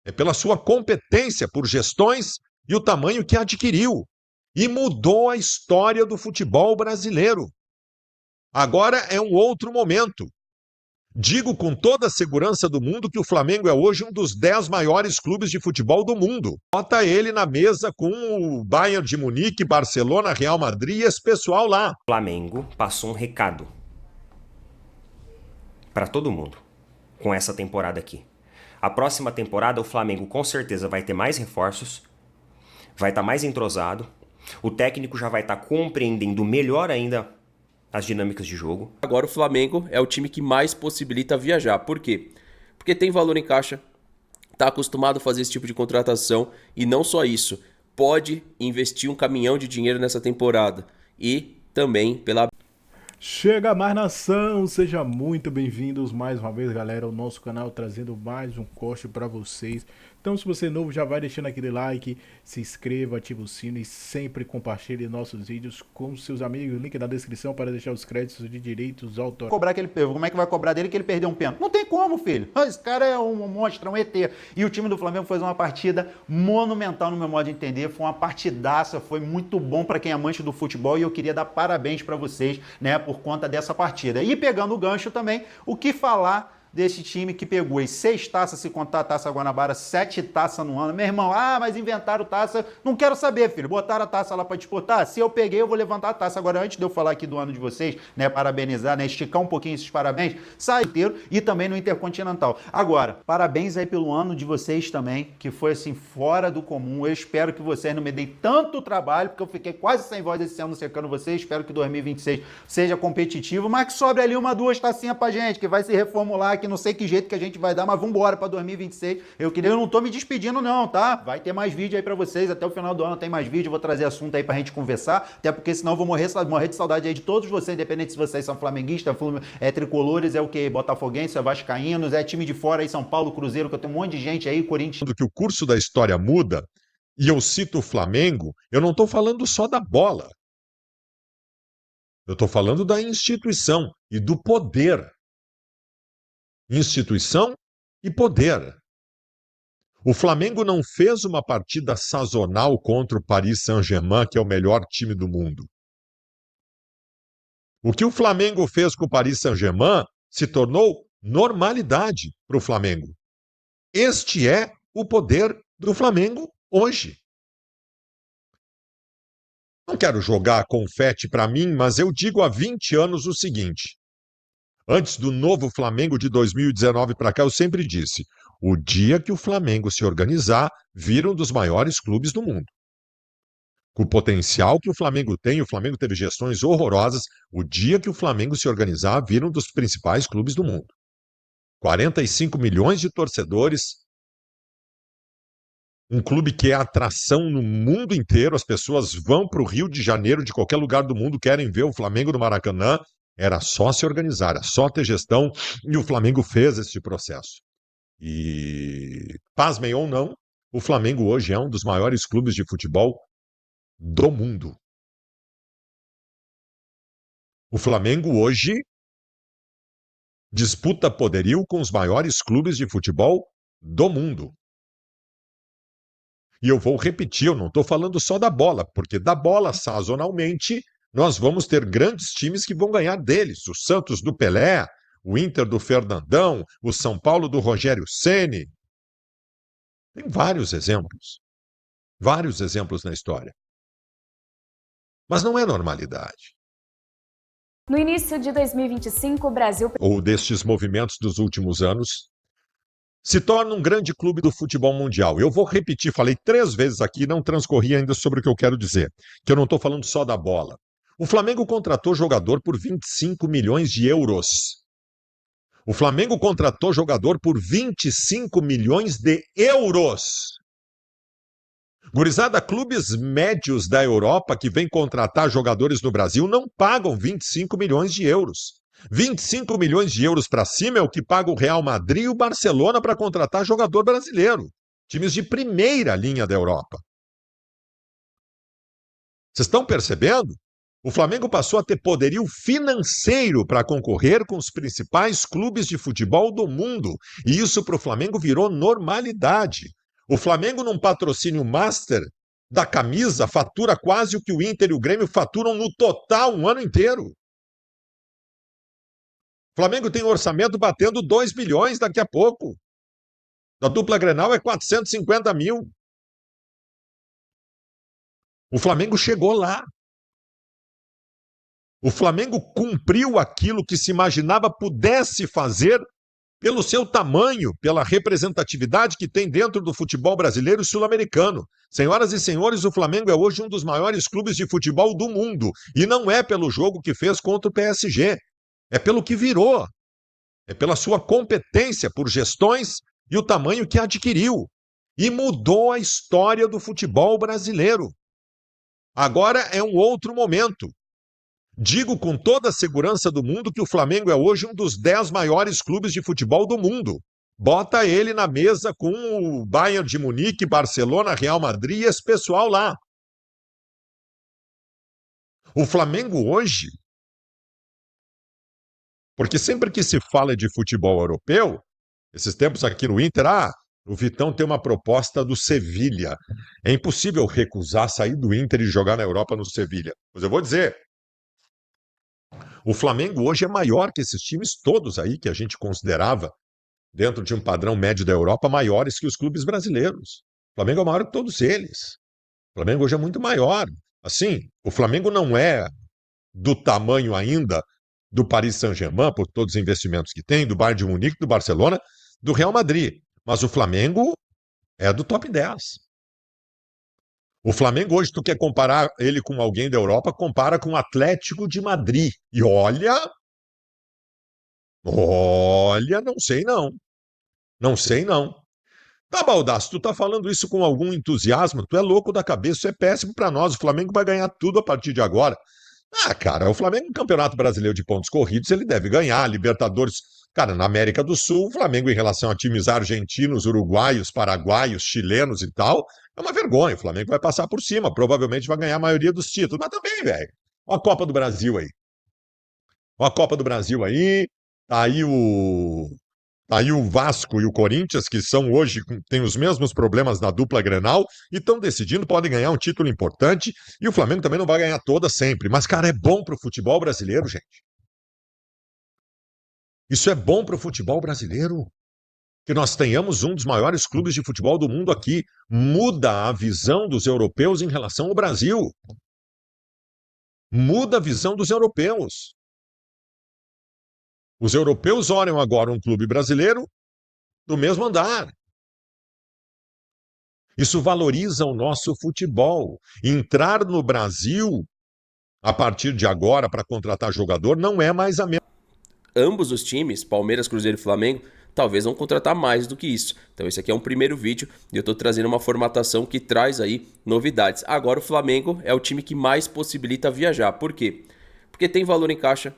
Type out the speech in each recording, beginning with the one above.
É pela sua competência por gestões e o tamanho que adquiriu. E mudou a história do futebol brasileiro. Agora é um outro momento. Digo com toda a segurança do mundo que o Flamengo é hoje um dos 10 maiores clubes de futebol do mundo. Bota ele na mesa com o Bayern de Munique, Barcelona, Real Madrid e esse pessoal lá. O Flamengo passou um recado para todo mundo com essa temporada aqui. A próxima temporada o Flamengo com certeza vai ter mais reforços, vai estar mais entrosado, o técnico já vai estar compreendendo melhor ainda as dinâmicas de jogo. Agora o Flamengo é o time que mais possibilita viajar. Por quê? Porque tem valor em caixa, está acostumado a fazer esse tipo de contratação e não só isso, pode investir um caminhão de dinheiro nessa temporada e também pela... Chega mais nação, sejam muito bem-vindos mais uma vez, galera, ao nosso canal, trazendo mais um corte para vocês. Então, se você é novo, já vai deixando aquele like, se inscreva, ative o sino e sempre compartilhe nossos vídeos com seus amigos. Link na descrição para deixar os créditos de direitos autorais. Cobrar aquele, como é que vai cobrar dele que ele perdeu um pênalti? Não tem como, filho. Esse cara é um monstro, um ET. E o time do Flamengo fez uma partida monumental no meu modo de entender. Foi uma partidaça, foi muito bom para quem é amante do futebol e eu queria dar parabéns para vocês, né, por conta dessa partida. E pegando o gancho também, o que falar desse time que pegou as 6 taças, se contar a Taça Guanabara, 7 taças no ano. Meu irmão, mas inventaram taça. Não quero saber, filho. Botaram a taça lá para disputar. Se eu peguei, eu vou levantar a taça. Agora, antes de eu falar aqui do ano de vocês, né, parabenizar, né, esticar um pouquinho esses parabéns, sai inteiro e também no Intercontinental. Agora, parabéns aí pelo ano de vocês também, que foi assim, fora do comum. Eu espero que vocês não me deem tanto trabalho, porque eu fiquei quase sem voz esse ano secando vocês. Espero que 2026 seja competitivo, mas que sobre ali 1, 2 tacinhas pra gente, que vai se reformular aqui. Não sei que jeito que a gente vai dar, mas vambora pra 2026. Eu não tô me despedindo não, tá? Vai ter mais vídeo aí pra vocês, até o final do ano tem mais vídeo, vou trazer assunto aí pra gente conversar, até porque senão eu vou morrer de saudade aí de todos vocês, independente se vocês são flamenguistas, tricolores, é o que? Botafoguenses, é vascaínos, é time de fora aí, São Paulo, Cruzeiro, que eu tenho um monte de gente aí, Corinthians. Que o curso da história muda, e eu cito o Flamengo, eu não tô falando só da bola. Eu tô falando da instituição e do poder. Instituição e poder. O Flamengo não fez uma partida sazonal contra o Paris Saint-Germain, que é o melhor time do mundo. O que o Flamengo fez com o Paris Saint-Germain se tornou normalidade para o Flamengo. Este é o poder do Flamengo hoje. Não quero jogar confete para mim, mas eu digo há 20 anos o seguinte. Antes do novo Flamengo de 2019 para cá, eu sempre disse: o dia que o Flamengo se organizar, vira um dos maiores clubes do mundo. Com o potencial que o Flamengo tem, o Flamengo teve gestões horrorosas, o dia que o Flamengo se organizar, vira um dos principais clubes do mundo. 45 milhões de torcedores, um clube que é atração no mundo inteiro, as pessoas vão para o Rio de Janeiro, de qualquer lugar do mundo, querem ver o Flamengo no Maracanã. Era só se organizar, era só ter gestão, e o Flamengo fez esse processo. E, pasmem ou não, o Flamengo hoje é um dos maiores clubes de futebol do mundo. O Flamengo hoje disputa poderio com os maiores clubes de futebol do mundo. E eu vou repetir, eu não estou falando só da bola, porque da bola, sazonalmente, nós vamos ter grandes times que vão ganhar deles. O Santos do Pelé, o Inter do Fernandão, o São Paulo do Rogério Ceni. Tem vários exemplos na história. Mas não é normalidade. No início de 2025, o Brasil... ou destes movimentos dos últimos anos, se torna um grande clube do futebol mundial. Eu vou repetir, falei 3 vezes aqui, não transcorri ainda sobre o que eu quero dizer, que eu não estou falando só da bola. O Flamengo contratou jogador por 25 milhões de euros. O Flamengo contratou jogador por 25 milhões de euros. Gurizada, clubes médios da Europa que vêm contratar jogadores no Brasil não pagam 25 milhões de euros. 25 milhões de euros para cima é o que paga o Real Madrid e o Barcelona para contratar jogador brasileiro. Times de primeira linha da Europa. Vocês estão percebendo? O Flamengo passou a ter poderio financeiro para concorrer com os principais clubes de futebol do mundo. E isso para o Flamengo virou normalidade. O Flamengo, num patrocínio master da camisa, fatura quase o que o Inter e o Grêmio faturam no total um ano inteiro. O Flamengo tem um orçamento batendo 2 bilhões daqui a pouco. Da dupla Grenal é 450 mil. O Flamengo chegou lá. O Flamengo cumpriu aquilo que se imaginava pudesse fazer pelo seu tamanho, pela representatividade que tem dentro do futebol brasileiro e sul-americano. Senhoras e senhores, o Flamengo é hoje um dos maiores clubes de futebol do mundo. E não é pelo jogo que fez contra o PSG. É pelo que virou. É pela sua competência por gestões e o tamanho que adquiriu. E mudou a história do futebol brasileiro. Agora é um outro momento. Digo com toda a segurança do mundo que o Flamengo é hoje um dos 10 maiores clubes de futebol do mundo. Bota ele na mesa com o Bayern de Munique, Barcelona, Real Madrid e esse pessoal lá. O Flamengo hoje, porque sempre que se fala de futebol europeu, esses tempos aqui no Inter, o Vitão tem uma proposta do Sevilha. É impossível recusar sair do Inter e jogar na Europa no Sevilha. Mas eu vou dizer, o Flamengo hoje é maior que esses times todos aí que a gente considerava, dentro de um padrão médio da Europa, maiores que os clubes brasileiros. O Flamengo é maior que todos eles. O Flamengo hoje é muito maior. Assim, o Flamengo não é do tamanho ainda do Paris Saint-Germain, por todos os investimentos que tem, do Bayern de Munique, do Barcelona, do Real Madrid. Mas o Flamengo é do top 10. O Flamengo hoje, tu quer comparar ele com alguém da Europa, compara com o Atlético de Madrid. E olha, não sei não. Não sei não. Tá, Baldasso, tu tá falando isso com algum entusiasmo? Tu é louco da cabeça, isso é péssimo pra nós. O Flamengo vai ganhar tudo a partir de agora. Cara, o Flamengo no Campeonato Brasileiro de Pontos Corridos, ele deve ganhar. Libertadores, cara, na América do Sul, o Flamengo em relação a times argentinos, uruguaios, paraguaios, chilenos e tal, é uma vergonha. O Flamengo vai passar por cima, provavelmente vai ganhar a maioria dos títulos. Mas também, velho, olha a Copa do Brasil aí. Olha a Copa do Brasil aí, tá aí o Vasco e o Corinthians, que são hoje, têm os mesmos problemas na dupla Grenal, e estão decidindo, podem ganhar um título importante, e o Flamengo também não vai ganhar toda sempre. Mas, cara, é bom pro futebol brasileiro, gente. Isso é bom pro futebol brasileiro. Que nós tenhamos um dos maiores clubes de futebol do mundo aqui. Muda a visão dos europeus em relação ao Brasil. Muda a visão dos europeus. Os europeus olham agora um clube brasileiro do mesmo andar. Isso valoriza o nosso futebol. Entrar no Brasil, a partir de agora, para contratar jogador, não é mais a mesma. Ambos os times, Palmeiras, Cruzeiro e Flamengo, talvez vão contratar mais do que isso. Então esse aqui é um primeiro vídeo e eu estou trazendo uma formatação que traz aí novidades. Agora o Flamengo é o time que mais possibilita viajar. Por quê? Porque tem valor em caixa,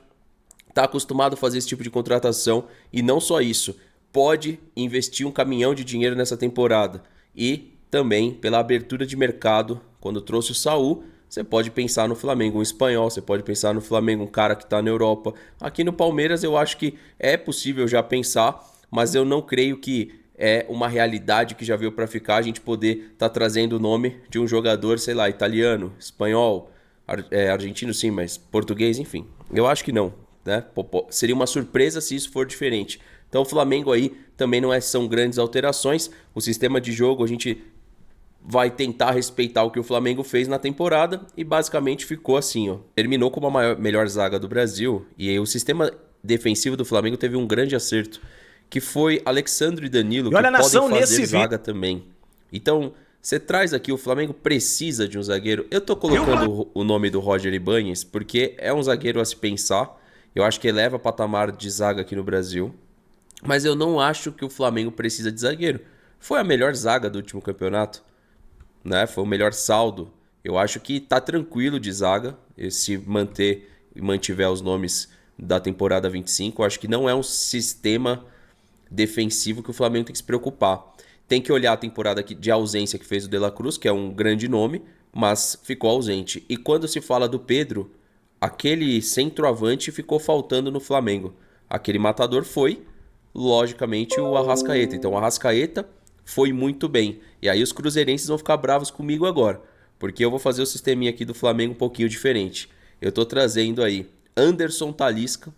está acostumado a fazer esse tipo de contratação e não só isso, pode investir um caminhão de dinheiro nessa temporada. E também pela abertura de mercado, quando trouxe o Saul, você pode pensar no Flamengo um espanhol, você pode pensar no Flamengo um cara que está na Europa. Aqui no Palmeiras eu acho que é possível já pensar, mas eu não creio que é uma realidade que já veio para ficar a gente poder estar trazendo o nome de um jogador, sei lá, italiano, espanhol, argentino sim, mas português, enfim. Eu acho que não, né? Seria uma surpresa se isso for diferente. Então o Flamengo aí também não são grandes alterações. O sistema de jogo a gente vai tentar respeitar o que o Flamengo fez na temporada e basicamente ficou assim, ó. Terminou como a melhor zaga do Brasil e aí o sistema defensivo do Flamengo teve um grande acerto, que foi Alexandre e Danilo, que podem fazer zaga também. Então, você traz aqui, o Flamengo precisa de um zagueiro. Eu tô colocando o nome do Roger Ibáñez porque é um zagueiro a se pensar. Eu acho que eleva o patamar de zaga aqui no Brasil. Mas eu não acho que o Flamengo precisa de zagueiro. Foi a melhor zaga do último campeonato, né? Foi o melhor saldo. Eu acho que tá tranquilo de zaga, se manter e mantiver os nomes da temporada 25. Eu acho que não é um sistema defensivo que o Flamengo tem que se preocupar. Tem que olhar a temporada de ausência que fez o De La Cruz, que é um grande nome, mas ficou ausente. E quando se fala do Pedro, aquele centroavante ficou faltando no Flamengo. Aquele matador foi, logicamente, o Arrascaeta. Então o Arrascaeta foi muito bem. E aí os cruzeirenses vão ficar bravos comigo agora, porque eu vou fazer o sisteminha aqui do Flamengo um pouquinho diferente. Eu tô trazendo aí Anderson Talisca,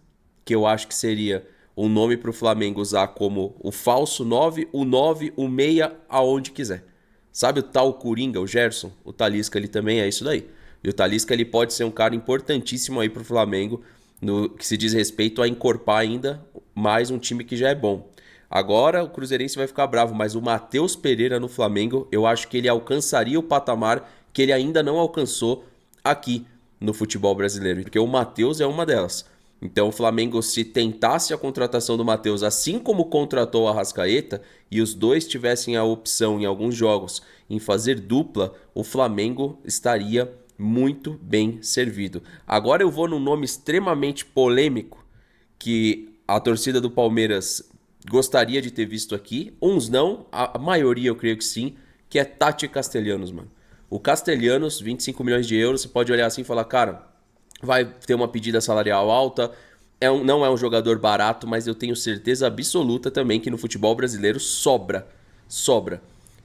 que eu acho que seria um nome para o Flamengo usar como o falso 9, o 9, o meia, aonde quiser. Sabe o tal Coringa, o Gerson? O Talisca ele também é isso daí. E o Talisca ele pode ser um cara importantíssimo aí pro Flamengo no que se diz respeito a encorpar ainda mais um time que já é bom. Agora o Cruzeirense vai ficar bravo, mas o Matheus Pereira no Flamengo, eu acho que ele alcançaria o patamar que ele ainda não alcançou aqui no futebol brasileiro, porque o Matheus é uma delas. Então o Flamengo, se tentasse a contratação do Matheus, assim como contratou o Arrascaeta, e os dois tivessem a opção em alguns jogos em fazer dupla, o Flamengo estaria muito bem servido. Agora eu vou num nome extremamente polêmico, que a torcida do Palmeiras gostaria de ter visto aqui. Uns não, a maioria eu creio que sim, que é Tati Castellanos, mano. O Castellanos, 25 milhões de euros, você pode olhar assim e falar, cara, vai ter uma pedida salarial alta, não é um jogador barato, mas eu tenho certeza absoluta também que no futebol brasileiro sobra.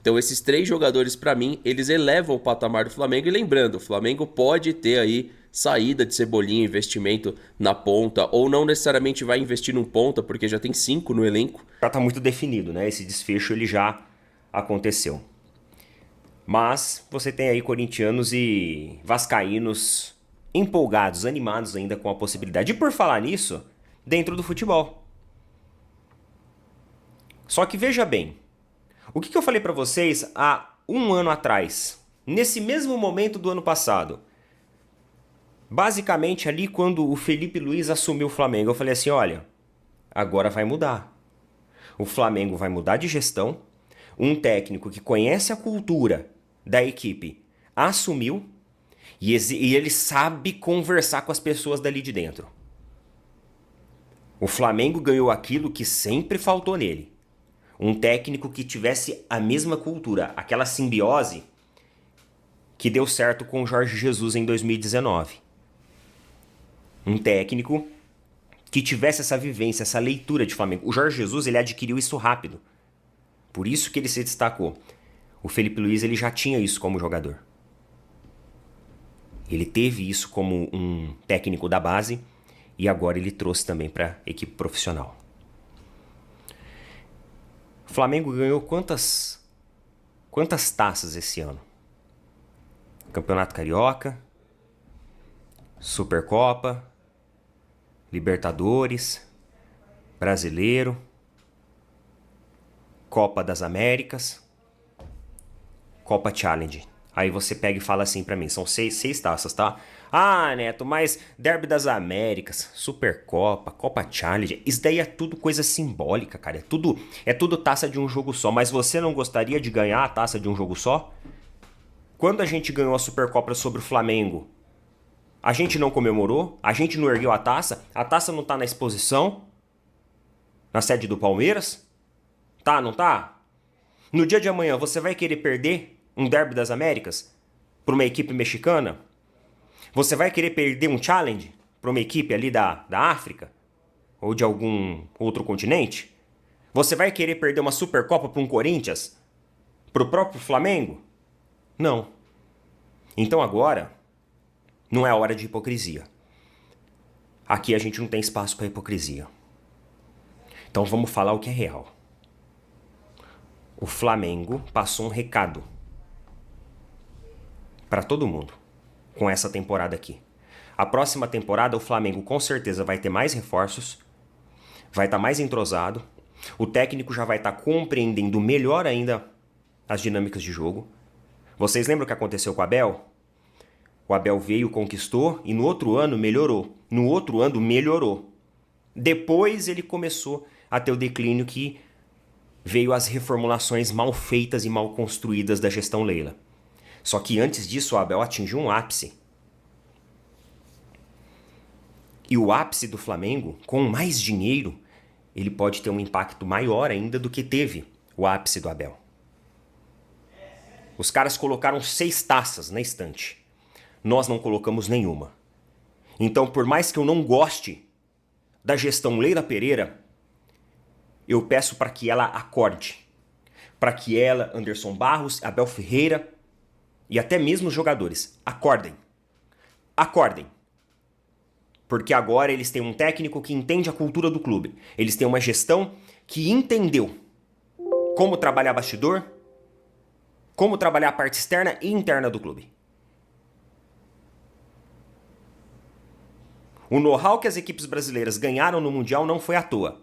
Então esses 3 jogadores, pra mim, eles elevam o patamar do Flamengo. E lembrando, o Flamengo pode ter aí saída de Cebolinha, investimento na ponta, ou não necessariamente vai investir num ponta, porque já tem 5 no elenco. Já tá muito definido, né? Esse desfecho ele já aconteceu. Mas você tem aí corintianos e vascaínos empolgados, animados ainda com a possibilidade. E por falar nisso, dentro do futebol. Só que veja bem, o que eu falei pra vocês há um ano atrás, nesse mesmo momento do ano passado, basicamente ali quando o Felipe Luiz assumiu o Flamengo, eu falei assim, olha, agora vai mudar. O Flamengo vai mudar de gestão, um técnico que conhece a cultura da equipe assumiu e ele sabe conversar com as pessoas dali de dentro. O Flamengo ganhou aquilo que sempre faltou nele. Um técnico que tivesse a mesma cultura, aquela simbiose que deu certo com o Jorge Jesus em 2019. Um técnico que tivesse essa vivência, essa leitura de Flamengo. O Jorge Jesus ele adquiriu isso rápido. Por isso que ele se destacou. O Felipe Luiz ele já tinha isso como jogador. Ele teve isso como um técnico da base e agora ele trouxe também para a equipe profissional. O Flamengo ganhou quantas taças esse ano? Campeonato Carioca, Supercopa, Libertadores, Brasileiro, Copa das Américas, Copa Challenge. Aí você pega e fala assim pra mim, são 6 taças, tá? Ah, Neto, mas Derby das Américas, Supercopa, Copa Challenge, isso daí é tudo coisa simbólica, cara. É tudo taça de um jogo só. Mas você não gostaria de ganhar a taça de um jogo só? Quando a gente ganhou a Supercopa sobre o Flamengo, a gente não comemorou? A gente não ergueu a taça? A taça não tá na exposição? Na sede do Palmeiras? Tá, não tá? No dia de amanhã, você vai querer perder um Derby das Américas para uma equipe mexicana? Você vai querer perder um challenge para uma equipe ali da África? Ou de algum outro continente? Você vai querer perder uma Supercopa para um Corinthians? Para o próprio Flamengo? Não. Então agora, não é hora de hipocrisia. Aqui a gente não tem espaço para hipocrisia. Então vamos falar o que é real. O Flamengo passou um recado para todo mundo com essa temporada aqui. A próxima temporada o Flamengo com certeza vai ter mais reforços, vai estar mais entrosado, o técnico já vai estar compreendendo melhor ainda as dinâmicas de jogo. Vocês lembram o que aconteceu com o Abel? O Abel veio, conquistou e no outro ano melhorou. No outro ano melhorou. Depois ele começou a ter o declínio que veio as reformulações mal feitas e mal construídas da gestão Leila. Só que antes disso o Abel atingiu um ápice. E o ápice do Flamengo, com mais dinheiro, ele pode ter um impacto maior ainda do que teve o ápice do Abel. Os caras colocaram 6 taças na estante. Nós não colocamos nenhuma. Então, por mais que eu não goste da gestão Leila Pereira, eu peço para que ela acorde. Para que ela, Anderson Barros, Abel Ferreira e até mesmo os jogadores acordem. Acordem. Porque agora eles têm um técnico que entende a cultura do clube. Eles têm uma gestão que entendeu como trabalhar bastidor, como trabalhar a parte externa e interna do clube. O know-how que as equipes brasileiras ganharam no Mundial não foi à toa.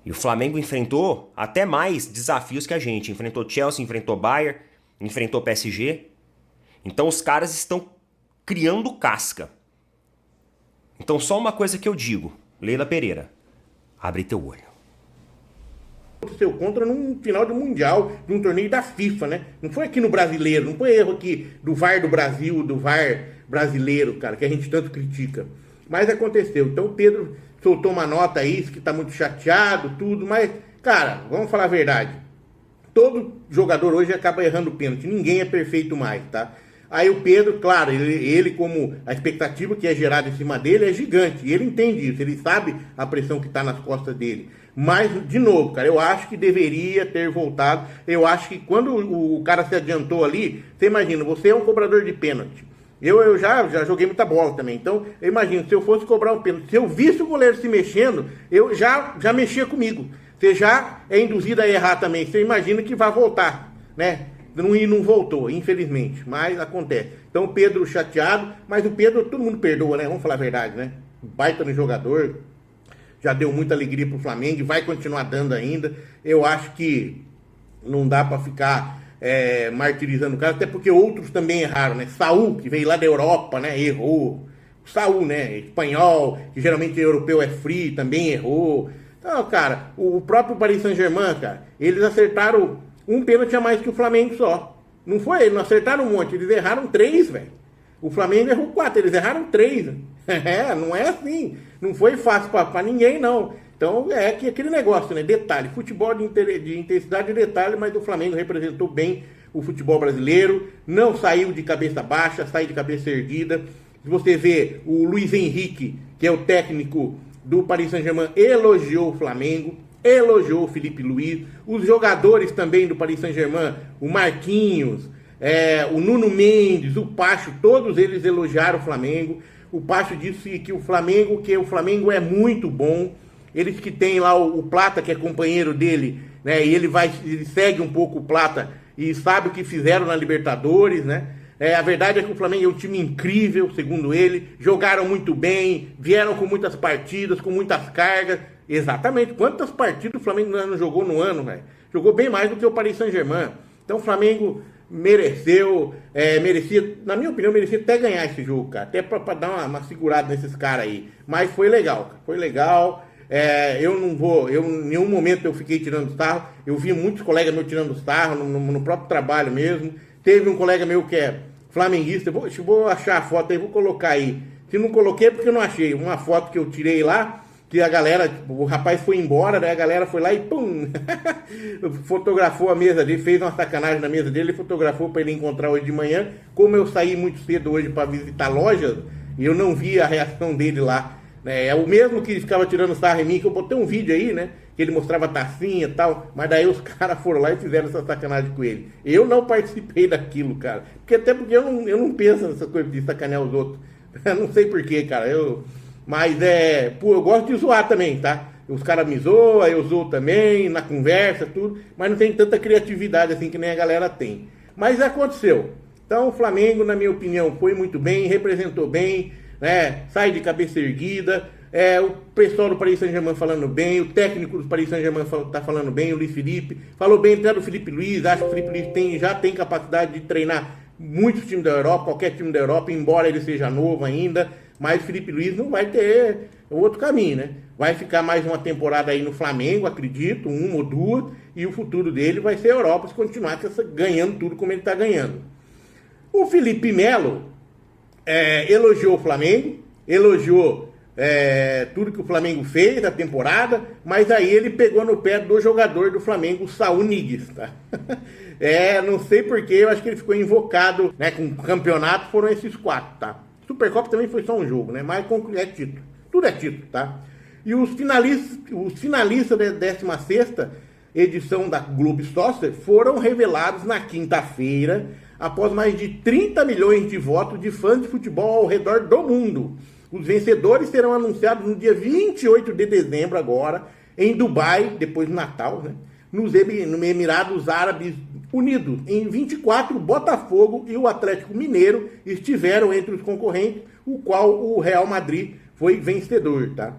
E o Flamengo enfrentou até mais desafios que a gente. Enfrentou Chelsea, enfrentou Bayern, enfrentou PSG. Então os caras estão criando casca. Então só uma coisa que eu digo, Leila Pereira, abre teu olho. Seu contra num final de Mundial, de um torneio da FIFA, né? Não foi aqui no Brasileiro, não foi erro aqui do VAR do Brasil, do VAR brasileiro, cara, que a gente tanto critica. Mas aconteceu. Então o Pedro soltou uma nota aí, que tá muito chateado, tudo, mas, cara, vamos falar a verdade. Todo jogador hoje acaba errando o pênalti, ninguém é perfeito mais, tá? Aí o Pedro, claro, ele como a expectativa que é gerada em cima dele é gigante, e ele entende isso, ele sabe a pressão que tá nas costas dele. Mas, de novo, cara, eu acho que deveria ter voltado. Eu acho que quando o cara se adiantou ali, você imagina, você é um cobrador de pênalti. Eu já joguei muita bola também. Então, eu imagino, se eu fosse cobrar um pênalti, se eu visse o goleiro se mexendo, eu já mexia comigo. Você já é induzido a errar também. Você imagina que vai voltar, né? E não voltou, infelizmente. Mas acontece. Então, o Pedro chateado, mas o Pedro, todo mundo perdoa, né? Vamos falar a verdade, né? Baita no jogador. Já deu muita alegria pro Flamengo e vai continuar dando ainda. Eu acho que não dá para ficar martirizando o cara, até porque outros também erraram, né? Saúl, que veio lá da Europa, né? Errou. Saúl, né? Espanhol, que geralmente europeu é free, também errou. Então, cara, o próprio Paris Saint-Germain, cara, eles acertaram um pênalti a mais que o Flamengo só. Não foi? Não acertaram um monte, eles erraram 3, velho. O Flamengo errou 4, eles erraram 3. Não é assim. Não foi fácil pra ninguém, não. Então é que aquele negócio, né? Detalhe. Futebol de intensidade e detalhe, mas o Flamengo representou bem o futebol brasileiro. Não saiu de cabeça baixa, saiu de cabeça erguida. Se você vê, o Luiz Henrique, que é o técnico do Paris Saint-Germain, elogiou o Flamengo, elogiou o Felipe Luiz. Os jogadores também do Paris Saint-Germain, o Marquinhos, o Nuno Mendes, o Pacho, todos eles elogiaram o Flamengo. O Pacho disse que o Flamengo é muito bom. Eles que tem lá o Plata, que é companheiro dele, né? E ele segue um pouco o Plata e sabe o que fizeram na Libertadores, né? A verdade é que o Flamengo é um time incrível, segundo ele. Jogaram muito bem, vieram com muitas partidas, com muitas cargas. Exatamente. Quantas partidas o Flamengo não jogou no ano, velho? Jogou bem mais do que o Paris Saint-Germain. Então o Flamengo merecia, na minha opinião, merecia até ganhar esse jogo, cara. Até pra dar uma segurada nesses caras aí. Mas foi legal, cara. Foi legal. Em nenhum momento eu fiquei tirando sarro. Eu vi muitos colegas meus tirando sarro no próprio trabalho mesmo. Teve um colega meu que é flamenguista. Vou achar a foto aí, vou colocar aí. Se não coloquei é porque eu não achei. Uma foto que eu tirei lá, que a galera, o rapaz foi embora, daí a galera foi lá e pum, fotografou a mesa dele, fez uma sacanagem na mesa dele, fotografou para ele encontrar hoje de manhã. Como eu saí muito cedo hoje para visitar lojas, eu não vi a reação dele lá. É o mesmo que ficava tirando sarro em mim, que eu botei um vídeo aí, né? Que ele mostrava tacinha e tal, mas daí os caras foram lá e fizeram essa sacanagem com ele. Eu não participei daquilo, cara. Até porque eu não penso nessa coisa de sacanear os outros. Eu não sei porquê, cara. Mas eu gosto de zoar também, tá? Os caras me zoam, eu zoo também, na conversa, tudo. Mas não tem tanta criatividade assim que nem a galera tem. Mas aconteceu. Então o Flamengo, na minha opinião, foi muito bem, representou bem, né? Sai de cabeça erguida. O pessoal do Paris Saint-Germain falando bem, o técnico do Paris Saint-Germain tá falando bem, o Luiz Felipe. Falou bem até do Felipe Luiz. Acho que o Felipe Luiz já tem capacidade de treinar muitos times da Europa, qualquer time da Europa, embora ele seja novo ainda. Mas o Felipe Luiz não vai ter outro caminho, né? Vai ficar mais uma temporada aí no Flamengo, acredito, 1 ou 2, e o futuro dele vai ser a Europa, se continuar ganhando tudo como ele está ganhando. O Felipe Melo elogiou o Flamengo, elogiou tudo que o Flamengo fez na temporada, mas aí ele pegou no pé do jogador do Flamengo, o Saúl Ñíguez, tá? Não sei porquê, eu acho que ele ficou invocado, né? Com o campeonato foram esses 4, tá? Se o Supercopa também foi só um jogo, né? Mas é título. Tudo é título, tá? E os finalistas da 16ª edição da Globe Soccer foram revelados na quinta-feira, após mais de 30 milhões de votos de fãs de futebol ao redor do mundo. Os vencedores serão anunciados no dia 28 de dezembro agora, em Dubai, depois do Natal, né? Nos Emirados Árabes Unidos. Em 24, o Botafogo e o Atlético Mineiro estiveram entre os concorrentes, o qual o Real Madrid foi vencedor, tá?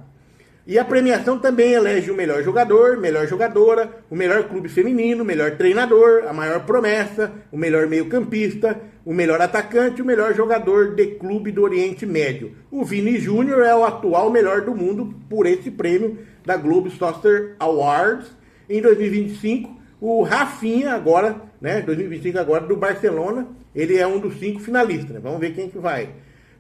E a premiação também elege o melhor jogador, melhor jogadora, o melhor clube feminino, o melhor treinador, a maior promessa, o melhor meio-campista, o melhor atacante e o melhor jogador de clube do Oriente Médio. O Vini Júnior é o atual melhor do mundo por esse prêmio da Globe Soccer Awards. Em 2025, o Rafinha agora, né, 2025 agora, do Barcelona, ele é um dos 5 finalistas, né? Vamos ver quem que vai.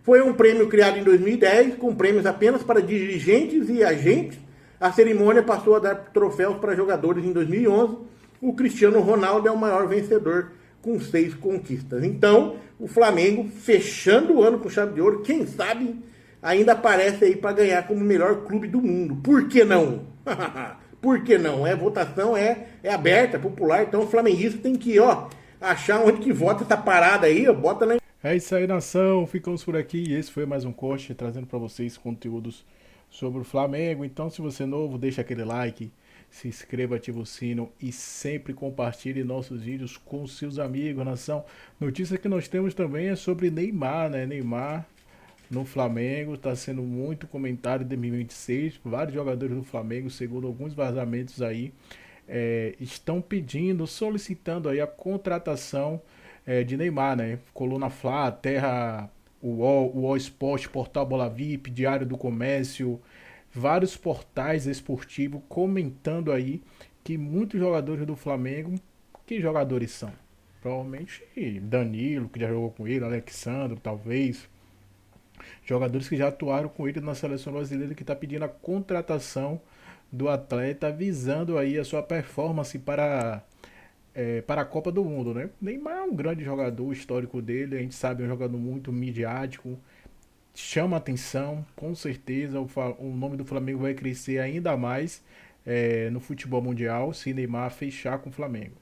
Foi um prêmio criado em 2010, com prêmios apenas para dirigentes e agentes. A cerimônia passou a dar troféus para jogadores em 2011. O Cristiano Ronaldo é o maior vencedor, com 6 conquistas. Então, o Flamengo, fechando o ano com chave de ouro, quem sabe ainda aparece aí para ganhar como o melhor clube do mundo. Por que não? Por que não? Votação é aberta, popular, então o flamenguista tem que, achar onde que vota essa parada aí, bota na... É isso aí, nação. Ficamos por aqui. E esse foi mais um corte trazendo para vocês conteúdos sobre o Flamengo. Então, se você é novo, deixa aquele like, se inscreva, ativa o sino e sempre compartilhe nossos vídeos com seus amigos, nação. Notícia que nós temos também é sobre Neymar, né? Neymar no Flamengo está sendo muito comentado em 2026. Vários jogadores do Flamengo, segundo alguns vazamentos aí, estão pedindo, solicitando aí a contratação de Neymar, né? Coluna Fla, Terra, o All Sport, Portal Bola VIP, Diário do Comércio, vários portais esportivos comentando aí que muitos jogadores do Flamengo, que jogadores são? Provavelmente Danilo, que já jogou com ele, Alexandre, talvez. Jogadores que já atuaram com ele na seleção brasileira, que está pedindo a contratação do atleta, visando aí a sua performance para a Copa do Mundo, né? Neymar é um grande jogador, o histórico dele, a gente sabe, é um jogador muito midiático, chama atenção, com certeza o nome do Flamengo vai crescer ainda mais no futebol mundial se Neymar fechar com o Flamengo.